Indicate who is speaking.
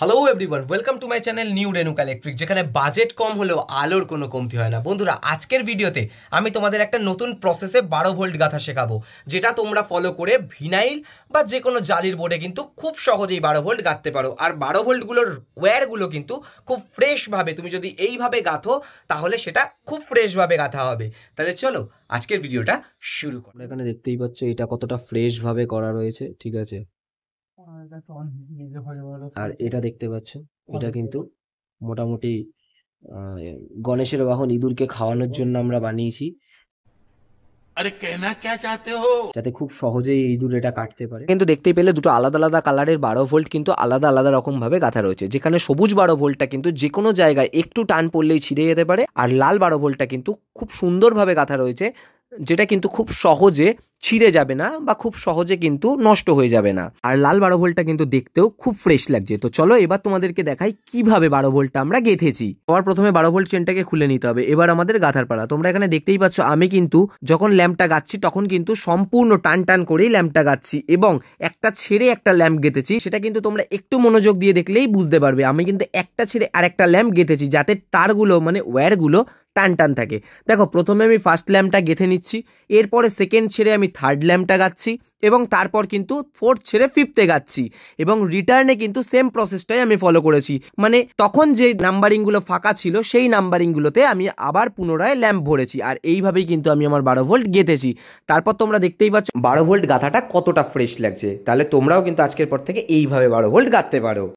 Speaker 1: Hello everyone, welcome to my channel new Renuka electric, যেখানে budget কম হলেও আলোর কোনো কমতি হয় না। বন্ধুরা, আজকের ভিডিওতে আমি তোমাদের একটা নতুন প্রসেসে 12 ভোল্ট গাঁথা শেখাবো, যেটা তোমরা ফলো করে ভিনাইল বা যে কোনো জালির বোর্ডে কিন্তু খুব সহজেই 12 ভোল্ট গাঁথতে পারো। আর 12 ভোল্টগুলোর ওয়্যারগুলো কিন্তু খুব ফ্রেশভাবে, তুমি যদি এইভাবে গাঁথো তাহলে সেটা খুব ফ্রেশভাবে গাঁথা হবে। তাহলে চলো আজকের ভিডিওটা শুরু করো।
Speaker 2: এখানে দেখতেই পাচ্ছ এটা কতটা ফ্রেশ ভাবে করা রয়েছে, ঠিক আছে। আর এটা দেখতে পাচ্ছ, এটা কিন্তু মোটামুটি আহ, গণেশের বাহন ইঁদুরকে খাওয়ানোর জন্য আমরা বানিয়েছি,
Speaker 3: अरे कहना क्या चाहते हो।
Speaker 2: যাতে খুব সহজেই এই ইঁদুর এটা কাটতে পারে। কিন্তু দেখতেই পেলে দুটো আলাদা আলাদা কালারের 12 ভোল্ট কিন্তু আলাদা আলাদা রকম ভাবে গাঁথা রয়েছে, যেখানে সবুজ 12 ভোল্টটা কিন্তু যে কোনো জায়গায় একটু টান পড়লেই ছিঁড়ে যেতে পারে, আর লাল 12 ভোল্টটা কিন্তু খুব সুন্দরভাবে গাঁথা রয়েছে, যেটা কিন্তু খুব সহজে ছিঁড়ে যাবে না বা খুব সহজে কিন্তু নষ্ট হয়ে যাবে না। আর লাল 12 ভোল্টটা কিন্তু দেখতেও খুব ফ্রেশ লাগছে। তো চলো এবার তোমাদেরকে দেখাই কিভাবে 12 ভোল্টটা আমরা গেঁথেছি। আবার প্রথমে 12 ভোল্ট চেনটাকে খুলে নিতে হবে। এবার আমাদের গাঁথার পালা। তোমরা এখানে দেখতেই পাচ্ছ, আমি কিন্তু যখন ল্যাম্পটা গাচ্ছি তখন কিন্তু সম্পূর্ণ টান টান করেই ল্যাম্পটা গাচ্ছি এবং একটা ছেড়ে একটা ল্যাম্প গেঁথেছি। সেটা কিন্তু তোমরা একটু মনোযোগ দিয়ে দেখলেই বুঝতে পারবে। আমি কিন্তু একটা ছেড়ে আর একটা ল্যাম্প গেঁথেছি, যাতে তারগুলো মানে ওয়্যারগুলো টান টান থাকে। দেখো, প্রথমে আমি ফার্স্ট ল্যাম্পটা গেঁথে নিচ্ছি, এরপরে সেকেন্ড ছেড়ে আমি থার্ড ল্যাম্পটা গাচ্ছি এবং তারপর কিন্তু ফোর্থ ছেড়ে ফিফথে গাচ্ছি এবং রিটার্নে কিন্তু সেম প্রসেসটাই আমি ফলো করেছি। মানে তখন যে নাম্বারিংগুলো ফাঁকা ছিল সেই নাম্বারিংগুলোতে আমি আবার পুনরায় ল্যাম্প ভরেছি, আর এইভাবেই কিন্তু আমি আমার 12 ভোল্ট গেঁথেছি। তারপর তোমরা দেখতেই পাচ্ছ 12 ভোল্ট গাঁথাটা কতটা ফ্রেশ লাগছে। তাহলে তোমরাও কিন্তু আজকের পর থেকে এইভাবে 12 ভোল্ট গাঁথতে পারো।